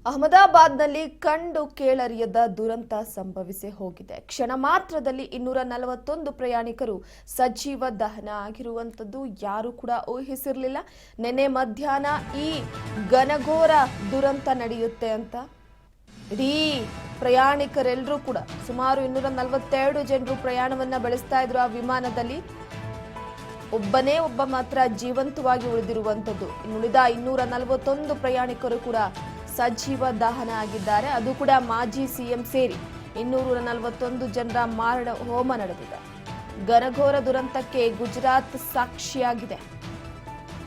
ಅಹಮದಾಬಾದ್ನಲ್ಲಿ ಕಂಡು ಕೇಳರಿಯದ ದುರಂತ ಸಂಭವಿಸಿ ಹೋಗಿದೆ. ಕ್ಷಣ ಮಾತ್ರದಲ್ಲಿ 241 ಪ್ರಯಾಣಿಕರು ಸಜೀವ ದಹನ ಆಗಿರುವಂತದ್ದು ಯಾರು ಕೂಡ ಊಹಿಸಿರಲಿಲ್ಲ. ನೆನ್ನೆ ಮಧ್ಯಾಹ್ನ ಈ ಘನಘೋರ ದುರಂತ ನಡೆಯುತ್ತೆ ಅಂತ ಇಡೀ ಪ್ರಯಾಣಿಕರೆಲ್ಲರೂ ಕೂಡ ಸುಮಾರು 242 ಜನರು ಪ್ರಯಾಣವನ್ನ ಬೆಳೆಸ್ತಾ ಇದ್ರು. ಆ ವಿಮಾನದಲ್ಲಿ ಒಬ್ಬ ಮಾತ್ರ ಜೀವಂತವಾಗಿ ಉಳಿದಿರುವಂತದ್ದು. ಇನ್ನುಳಿದ 241 ಪ್ರಯಾಣಿಕರು ಕೂಡ ಸಜೀವ ದಹನ ಆಗಿದ್ದಾರೆ. ಅದು ಕೂಡ ಮಾಜಿ ಸಿಎಂ ಸೇರಿ 241 ಜನರ ಮಾರಣ ಹೋಮ ನಡೆದಿದೆ. ಘನಘೋರ ದುರಂತಕ್ಕೆ ಗುಜರಾತ್ ಸಾಕ್ಷಿಯಾಗಿದೆ.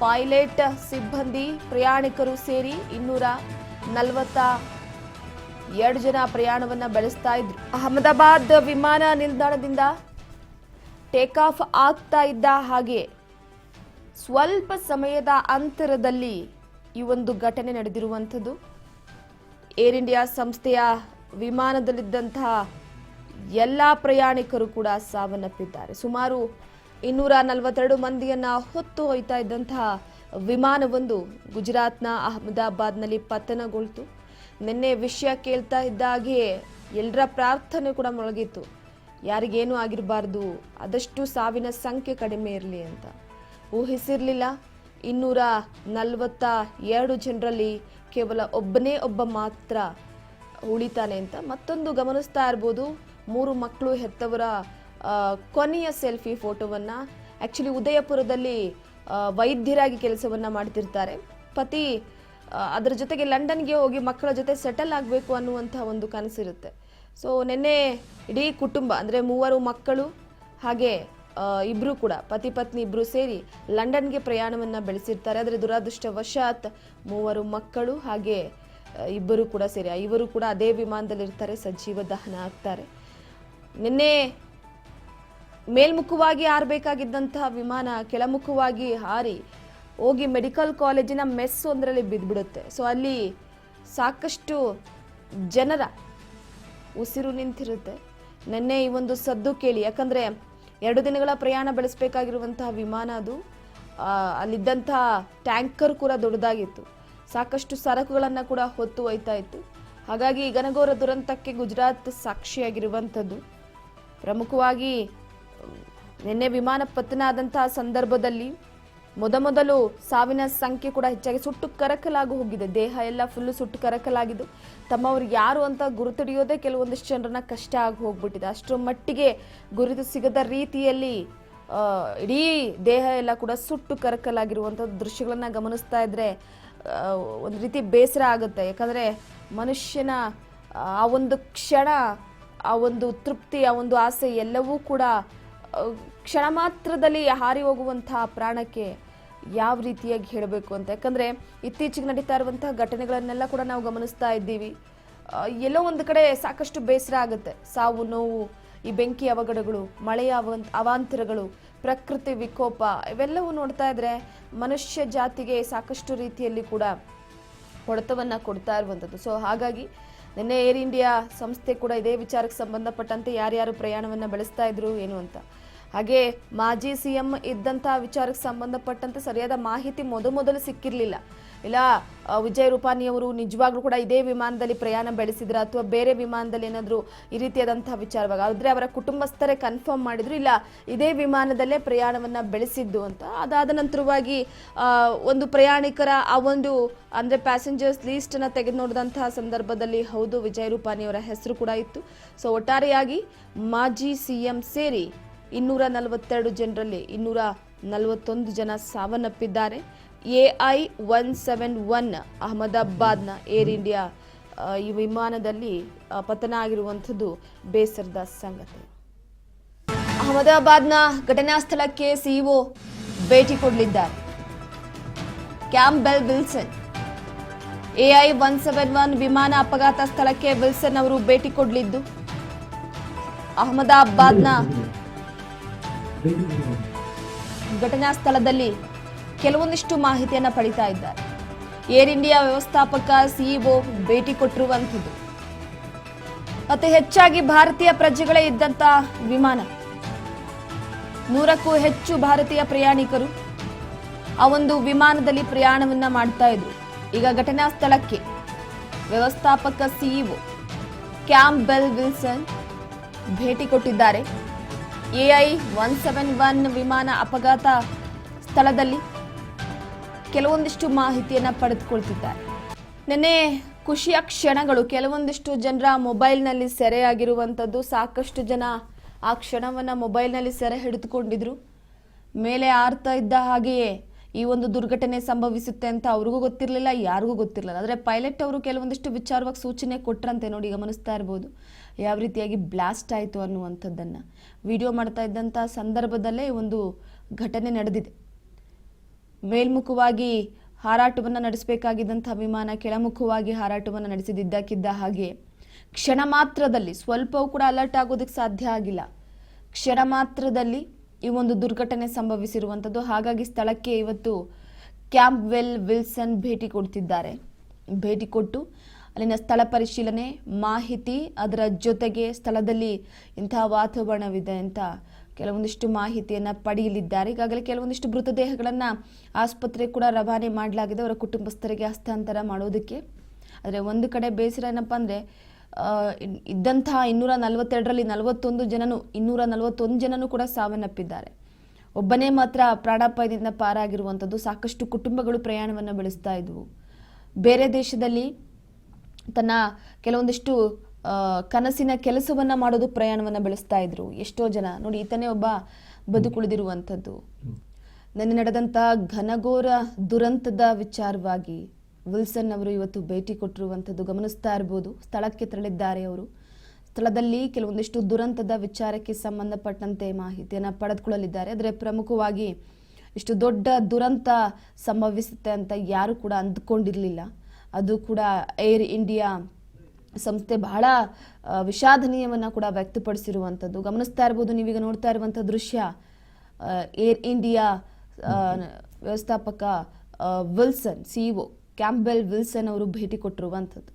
ಪೈಲಟ್, ಸಿಬ್ಬಂದಿ, ಪ್ರಯಾಣಿಕರು ಸೇರಿ 242 ಜನ ಪ್ರಯಾಣವನ್ನ ಬೆಳೆಸ್ತಾ ಇದ್ರು. ಅಹಮದಾಬಾದ್ ವಿಮಾನ ನಿಲ್ದಾಣದಿಂದ ಟೇಕ್ ಆಫ್ ಆಗ್ತಾ ಇದ್ದ ಹಾಗೆ ಸ್ವಲ್ಪ ಸಮಯದ ಅಂತರದಲ್ಲಿ ಈ ಒಂದು ಘಟನೆ ನಡೆದಿರುವಂಥದ್ದು. ಏರ್ ಇಂಡಿಯಾ ಸಂಸ್ಥೆಯ ವಿಮಾನದಲ್ಲಿದ್ದಂತಹ ಎಲ್ಲ ಪ್ರಯಾಣಿಕರು ಕೂಡ ಸಾವನ್ನಪ್ಪಿದ್ದಾರೆ. ಸುಮಾರು 242 ಮಂದಿಯನ್ನ ಹೊತ್ತು ಒಯ್ತಾ ಇದ್ದಂತಹ ವಿಮಾನವೊಂದು ಗುಜರಾತ್ನ ಅಹಮದಾಬಾದ್ನಲ್ಲಿ ಪತನಗೊಳ್ತು. ನಿನ್ನೆ ವಿಷಯ ಕೇಳ್ತಾ ಇದ್ದಾಗೆ ಎಲ್ಲರ ಪ್ರಾರ್ಥನೆ ಕೂಡ ಮೊಳಗಿತ್ತು. ಯಾರಿಗೇನು ಆಗಿರಬಾರ್ದು, ಆದಷ್ಟು ಸಾವಿನ ಸಂಖ್ಯೆ ಕಡಿಮೆ ಇರಲಿ ಅಂತ. ಊಹಿಸಿರ್ಲಿಲ್ಲ 242 ಜನರಲ್ಲಿ ಕೇವಲ ಒಬ್ಬ ಮಾತ್ರ ಉಳಿತಾನೆ ಅಂತ. ಮತ್ತೊಂದು ಗಮನಿಸ್ತಾ ಇರ್ಬೋದು, 3 ಮಕ್ಕಳು ಹೆತ್ತವರ ಕೊನೆಯ ಸೆಲ್ಫಿ ಫೋಟೋವನ್ನ ಆಕ್ಚುಲಿ ಉದಯಪುರದಲ್ಲಿ ವೈದ್ಯರಾಗಿ ಕೆಲಸವನ್ನ ಮಾಡ್ತಿರ್ತಾರೆ. ಪತಿ ಅದರ ಜೊತೆಗೆ ಲಂಡನ್ಗೆ ಹೋಗಿ ಮಕ್ಕಳ ಜೊತೆ ಸೆಟಲ್ ಆಗಬೇಕು ಅನ್ನುವಂಥ ಒಂದು ಕನಸಿರುತ್ತೆ. ಸೊ ನಿನ್ನೆ ಇಡೀ ಕುಟುಂಬ ಅಂದರೆ 3 ಮಕ್ಕಳು ಹಾಗೆ ಇಬ್ರು ಕೂಡ ಪತಿ ಪತ್ನಿ ಇಬ್ರು ಸೇರಿ ಲಂಡನ್ಗೆ ಪ್ರಯಾಣವನ್ನ ಬೆಳೆಸಿರ್ತಾರೆ. ಆದರೆ ದುರಾದೃಷ್ಟವಶಾತ್ 3 ಮಕ್ಕಳು ಹಾಗೆ ಇಬ್ಬರು ಕೂಡ ಸೇರಿ 5 ಕೂಡ ಅದೇ ವಿಮಾನದಲ್ಲಿ ಇರ್ತಾರೆ, ಸಜೀವ ದಹನ ಆಗ್ತಾರೆ. ನಿನ್ನೆ ಮೇಲ್ಮುಖವಾಗಿ ಹಾರಬೇಕಾಗಿದ್ದಂತಹ ವಿಮಾನ ಕೆಳಮುಖವಾಗಿ ಹಾರಿ ಹೋಗಿ ಮೆಡಿಕಲ್ ಕಾಲೇಜಿನ ಮೆಸ್ ಒಂದರಲ್ಲಿ ಬಿದ್ದುಬಿಡುತ್ತೆ. ಸೊ ಅಲ್ಲಿ ಸಾಕಷ್ಟು ಜನರ ಉಸಿರು ನಿಂತಿರುತ್ತೆ. ನಿನ್ನೆ ಈ ಒಂದು ಸದ್ದು ಕೇಳಿ, ಯಾಕಂದ್ರೆ 2 ದಿನಗಳ ಪ್ರಯಾಣ ಬೆಳೆಸಬೇಕಾಗಿರುವಂತಹ ವಿಮಾನ ಅದು. ಅಲ್ಲಿದ್ದಂತಹ ಟ್ಯಾಂಕರ್ ಕೂಡ ದೊಡ್ಡದಾಗಿತ್ತು, ಸಾಕಷ್ಟು ಸರಕುಗಳನ್ನು ಕೂಡ ಹೊತ್ತು ಒಯ್ತಾ ಇತ್ತು. ಹಾಗಾಗಿ ಘನಘೋರ ದುರಂತಕ್ಕೆ ಗುಜರಾತ್ ಸಾಕ್ಷಿಯಾಗಿರುವಂಥದ್ದು. ಪ್ರಮುಖವಾಗಿ ನಿನ್ನೆ ವಿಮಾನ ಪತನ ಆದಂತಹ ಸಂದರ್ಭದಲ್ಲಿ ಮೊದಲು ಸಾವಿನ ಸಂಖ್ಯೆ ಕೂಡ ಹೆಚ್ಚಾಗಿ ಸುಟ್ಟು ಕರಕಲಾಗಿ ಹೋಗಿದೆ. ದೇಹ ಎಲ್ಲ ಫುಲ್ಲು ಸುಟ್ಟು ಕರಕಲಾಗಿದ್ದು, ತಮ್ಮವ್ರು ಯಾರು ಅಂತ ಗುರುತಿಡಿಯೋದೇ ಕೆಲವೊಂದಿಷ್ಟು ಜನರನ್ನ ಕಷ್ಟ ಆಗಿ ಹೋಗ್ಬಿಟ್ಟಿದೆ. ಅಷ್ಟರ ಮಟ್ಟಿಗೆ ಗುರುತು ಸಿಗದ ರೀತಿಯಲ್ಲಿ ಇಡೀ ದೇಹ ಎಲ್ಲ ಕೂಡ ಸುಟ್ಟು ಕರಕಲಾಗಿರುವಂಥ ದೃಶ್ಯಗಳನ್ನ ಗಮನಿಸ್ತಾ ಇದ್ರೆ ಒಂದು ರೀತಿ ಬೇಸರ ಆಗುತ್ತೆ. ಯಾಕಂದ್ರೆ ಮನುಷ್ಯನ ಆ ಒಂದು ಕ್ಷಣ, ಆ ಒಂದು ತೃಪ್ತಿ, ಆ ಒಂದು ಆಸೆ ಎಲ್ಲವೂ ಕೂಡ ಕ್ಷಣ ಮಾತ್ರದಲ್ಲಿ ಹಾರಿ ಹೋಗುವಂತಹ ಪ್ರಾಣಕ್ಕೆ ಯಾವ ರೀತಿಯಾಗಿ ಹೇಳಬೇಕು ಅಂತ. ಯಾಕಂದ್ರೆ ಇತ್ತೀಚೆಗೆ ನಡೀತಾ ಇರುವಂತಹ ಘಟನೆಗಳನ್ನೆಲ್ಲ ಕೂಡ ನಾವು ಗಮನಿಸ್ತಾ ಇದ್ದೀವಿ. ಎಲ್ಲೋ ಒಂದು ಕಡೆ ಸಾಕಷ್ಟು ಬೇಸರ ಆಗುತ್ತೆ. ಸಾವು ನೋವು, ಈ ಬೆಂಕಿ ಅವಘಡಗಳು, ಮಳೆಯ ಅವಾಂತರಗಳು, ಪ್ರಕೃತಿ ವಿಕೋಪ ಇವೆಲ್ಲವೂ ನೋಡ್ತಾ ಇದ್ರೆ ಮನುಷ್ಯ ಜಾತಿಗೆ ಸಾಕಷ್ಟು ರೀತಿಯಲ್ಲಿ ಕೂಡ ಹೊಡೆತವನ್ನ ಕೊಡ್ತಾ ಇರುವಂಥದ್ದು. ಸೊ ಹಾಗಾಗಿ ನಿನ್ನೆ ಏರ್ ಇಂಡಿಯಾ ಸಂಸ್ಥೆ ಕೂಡ ಇದೇ ವಿಚಾರಕ್ಕೆ ಸಂಬಂಧಪಟ್ಟಂತೆ ಯಾರ್ಯಾರು ಪ್ರಯಾಣವನ್ನ ಬೆಳೆಸ್ತಾ ಇದ್ರು ಏನು ಅಂತ, ಹಾಗೆ ಮಾಜಿ ಸಿಎಂ ಇದ್ದಂತಹ ವಿಚಾರಕ್ಕೆ ಸಂಬಂಧಪಟ್ಟಂತೆ ಸರಿಯಾದ ಮಾಹಿತಿ ಮೊದಲು ಸಿಕ್ಕಿರಲಿಲ್ಲ. ಇಲ್ಲ ವಿಜಯ್ ರೂಪಾನಿ ಅವರು ನಿಜವಾಗ್ಲೂ ಕೂಡ ಇದೇ ವಿಮಾನದಲ್ಲಿ ಪ್ರಯಾಣ ಬೆಳೆಸಿದ್ರ ಅಥವಾ ಬೇರೆ ವಿಮಾನದಲ್ಲಿ ಏನಾದರೂ ಈ ರೀತಿಯಾದಂತಹ ವಿಚಾರವಾಗ ಆದ್ರೆ ಅವರ ಕುಟುಂಬಸ್ಥರೇ ಕನ್ಫರ್ಮ್ ಮಾಡಿದ್ರು, ಇಲ್ಲ ಇದೇ ವಿಮಾನದಲ್ಲೇ ಪ್ರಯಾಣವನ್ನ ಬೆಳೆಸಿದ್ದು ಅಂತ. ಅದಾದ ನಂತರವಾಗಿ ಒಂದು ಪ್ರಯಾಣಿಕರ ಆ ಒಂದು ಅಂದ್ರೆ ಪ್ಯಾಸೆಂಜರ್ಸ್ ಲೀಸ್ಟ್ ಅನ್ನ ತೆಗೆದು ನೋಡಿದಂತಹ ಸಂದರ್ಭದಲ್ಲಿ ಹೌದು ವಿಜಯ್ ರೂಪಾನಿ ಅವರ ಹೆಸರು ಕೂಡ ಇತ್ತು. ಸೊ ಒಟ್ಟಾರೆಯಾಗಿ ಮಾಜಿ ಸಿಎಂ ಸೇರಿ 242 ಜನರಲ್ಲಿ 241 ಜನ ಸಾವನ್ನಪ್ಪಿದ್ದಾರೆ. AI-171 ಅಹಮದಾಬಾದ್ನ ಏರ್ ಇಂಡಿಯಾ ಈ ವಿಮಾನದಲ್ಲಿ ಪತನ ಆಗಿರುವಂಥದ್ದು ಬೇಸರದ ಸಂಗತಿ. ಅಹಮದಾಬಾದ್ನ ಘಟನಾ ಸ್ಥಳಕ್ಕೆ ಸಿಇಒ ಭೇಟಿ ಕೊಡಲಿದ್ದಾರೆ. ಕ್ಯಾಂಪಬೆಲ್ ವಿಲ್ಸನ್ AI-171 ವಿಮಾನ ಅಪಘಾತ ಸ್ಥಳಕ್ಕೆ ವಿಲ್ಸನ್ ಅವರು ಭೇಟಿ ಕೊಡಲಿದ್ದು ಅಹಮದಾಬಾದ್ನ ಘಟನಾ ಸ್ಥಳದಲ್ಲಿ ಕೆಲವೊಂದಿಷ್ಟು ಮಾಹಿತಿಯನ್ನ ಪಡಿತಾ ಇದ್ದಾರೆ. ಏರ್ ಇಂಡಿಯಾ ವ್ಯವಸ್ಥಾಪಕ ಸಿಇಒ ಭೇಟಿ ಕೊಟ್ಟಿರುವಂಥದ್ದು. ಅತಿ ಹೆಚ್ಚಾಗಿ ಭಾರತೀಯ ಪ್ರಜೆಗಳೇ ಇದ್ದಂತ ವಿಮಾನ, 100ಕ್ಕೂ ಹೆಚ್ಚು ಭಾರತೀಯ ಪ್ರಯಾಣಿಕರು ಆ ಒಂದು ವಿಮಾನದಲ್ಲಿ ಪ್ರಯಾಣವನ್ನ ಮಾಡ್ತಾ ಇದ್ರು. ಈಗ ಘಟನಾ ಸ್ಥಳಕ್ಕೆ ವ್ಯವಸ್ಥಾಪಕ ಸಿಇಒ ಕ್ಯಾಂಪಬೆಲ್ ವಿಲ್ಸನ್ ಭೇಟಿ ಕೊಟ್ಟಿದ್ದಾರೆ. AI-171 ವಿಮಾನ ಅಪಘಾತ ಸ್ಥಳದಲ್ಲಿ ಕೆಲವೊಂದಿಷ್ಟು ಮಾಹಿತಿಯನ್ನು ಪಡೆದುಕೊಳ್ತಿದ್ದಾರೆ. ನಿನ್ನೆ ಖುಷಿಯ ಕ್ಷಣಗಳು, ಕೆಲವೊಂದಿಷ್ಟು ಜನರ ಮೊಬೈಲ್ನಲ್ಲಿ ಸೆರೆಯಾಗಿರುವಂಥದ್ದು. ಸಾಕಷ್ಟು ಜನ ಆ ಕ್ಷಣವನ್ನು ಮೊಬೈಲ್ನಲ್ಲಿ ಸೆರೆ ಹಿಡಿದುಕೊಂಡಿದ್ರು. ಮೇಲೆ ಆರ್ತಾ ಇದ್ದ ಹಾಗೆಯೇ ಈ ಒಂದು ದುರ್ಘಟನೆ ಸಂಭವಿಸುತ್ತೆ ಅಂತ ಅವ್ರಿಗೂ ಗೊತ್ತಿರಲಿಲ್ಲ, ಯಾರಿಗೂ ಗೊತ್ತಿರಲಿಲ್ಲ. ಆದರೆ ಪೈಲಟ್ ಅವರು ಕೆಲವೊಂದಿಷ್ಟು ವಿಚಾರವಾಗಿ ಸೂಚನೆ ಕೊಟ್ಟರಂತೆ. ನೋಡಿ, ಗಮನಿಸ್ತಾ ಇರ್ಬೋದು ಯಾವ ರೀತಿಯಾಗಿ ಬ್ಲಾಸ್ಟ್ ಆಯಿತು ಅನ್ನುವಂಥದ್ದನ್ನು. ವಿಡಿಯೋ ಮಾಡ್ತಾ ಇದ್ದಂಥ ಸಂದರ್ಭದಲ್ಲೇ ಒಂದು ಘಟನೆ ನಡೆದಿದೆ. ಮೇಲ್ಮುಖವಾಗಿ ಹಾರಾಟವನ್ನು ನಡೆಸಬೇಕಾಗಿದ್ದಂಥ ವಿಮಾನ ಕೆಳಮುಖವಾಗಿ ಹಾರಾಟವನ್ನು ನಡೆಸಿದ್ದಕ್ಕಿದ್ದ ಹಾಗೆ ಕ್ಷಣ ಮಾತ್ರದಲ್ಲಿ, ಸ್ವಲ್ಪವೂ ಕೂಡ ಅಲರ್ಟ್ ಆಗೋದಕ್ಕೆ ಸಾಧ್ಯ ಆಗಿಲ್ಲ. ಕ್ಷಣ ಮಾತ್ರದಲ್ಲಿ ಈ ಒಂದು ದುರ್ಘಟನೆ ಸಂಭವಿಸಿರುವಂಥದ್ದು. ಹಾಗಾಗಿ ಸ್ಥಳಕ್ಕೆ ಇವತ್ತು ಕ್ಯಾಂಪಬೆಲ್ ವಿಲ್ಸನ್ ಭೇಟಿ ಕೊಡ್ತಿದ್ದಾರೆ. ಭೇಟಿ ಕೊಟ್ಟು ಅಲ್ಲಿನ ಸ್ಥಳ ಪರಿಶೀಲನೆ, ಮಾಹಿತಿ, ಅದರ ಜೊತೆಗೆ ಸ್ಥಳದಲ್ಲಿ ಇಂತಹ ವಾತಾವರಣವಿದೆ ಅಂತ ಕೆಲವೊಂದಿಷ್ಟು ಮಾಹಿತಿಯನ್ನು ಪಡೆಯಲಿದ್ದಾರೆ. ಈಗಾಗಲೇ ಕೆಲವೊಂದಿಷ್ಟು ಮೃತದೇಹಗಳನ್ನು ಆಸ್ಪತ್ರೆ ಕೂಡ ರವಾನೆ ಮಾಡಲಾಗಿದೆ ಅವರ ಕುಟುಂಬಸ್ಥರಿಗೆ ಹಸ್ತಾಂತರ ಮಾಡೋದಕ್ಕೆ. ಆದರೆ ಒಂದು ಕಡೆ ಬೇಸರ ಏನಪ್ಪ ಅಂದರೆ, ಇದ್ದಂತಹ 242ರಲ್ಲಿ 241 ಜನನು ಕೂಡ ಸಾವನ್ನಪ್ಪಿದ್ದಾರೆ. ಒಬ್ಬನೇ ಮಾತ್ರ ಪ್ರಾಣಾಪಾಯದಿಂದ ಪಾರಾಗಿರುವಂಥದ್ದು. ಸಾಕಷ್ಟು ಕುಟುಂಬಗಳು ಪ್ರಯಾಣವನ್ನು ಬೆಳೆಸ್ತಾ ಇದ್ವು. ಬೇರೆ ದೇಶದಲ್ಲಿ ತನ್ನ ಕೆಲವೊಂದಿಷ್ಟು ಕನಸಿನ ಕೆಲಸವನ್ನ ಮಾಡೋದು ಪ್ರಯಾಣವನ್ನ ಬೆಳೆಸ್ತಾ ಇದ್ರು ಎಷ್ಟೋ ಜನ. ನೋಡಿ, ಈತನೇ ಒಬ್ಬ ಬದುಕುಳಿದಿರುವಂಥದ್ದು. ನೆನ್ನೆ ನಡೆದಂಥ ಘನಘೋರ ದುರಂತದ ವಿಚಾರವಾಗಿ ವಿಲ್ಸನ್ ಅವರು ಇವತ್ತು ಭೇಟಿ ಕೊಟ್ಟಿರುವಂಥದ್ದು ಗಮನಿಸ್ತಾ ಇರ್ಬೋದು. ಸ್ಥಳಕ್ಕೆ ತೆರಳಿದ್ದಾರೆ ಅವರು. ಸ್ಥಳದಲ್ಲಿ ಕೆಲವೊಂದಿಷ್ಟು ದುರಂತದ ವಿಚಾರಕ್ಕೆ ಸಂಬಂಧಪಟ್ಟಂತೆ ಮಾಹಿತಿಯನ್ನು ಪಡೆದುಕೊಳ್ಳಲಿದ್ದಾರೆ. ಆದರೆ ಪ್ರಮುಖವಾಗಿ ಇಷ್ಟು ದೊಡ್ಡ ದುರಂತ ಸಂಭವಿಸುತ್ತೆ ಅಂತ ಯಾರು ಕೂಡ ಅಂದುಕೊಂಡಿರಲಿಲ್ಲ. ಅದು ಕೂಡ ಏರ್ ಇಂಡಿಯಾ ಸಂಸ್ಥೆ ಬಹಳ ವಿಷಾದನೀಯವನ್ನು ಕೂಡ ವ್ಯಕ್ತಪಡಿಸಿರುವಂಥದ್ದು ಗಮನಿಸ್ತಾ ಇರ್ಬೋದು. ನೀವೀಗ ನೋಡ್ತಾ ಇರುವಂಥ ದೃಶ್ಯ ಏರ್ ಇಂಡಿಯಾ ವ್ಯವಸ್ಥಾಪಕ ವಿಲ್ಸನ್, ಸಿಇಒ ಕ್ಯಾಂಪಬೆಲ್ ವಿಲ್ಸನ್ ಅವರು ಭೇಟಿ ಕೊಟ್ಟಿರುವಂಥದ್ದು.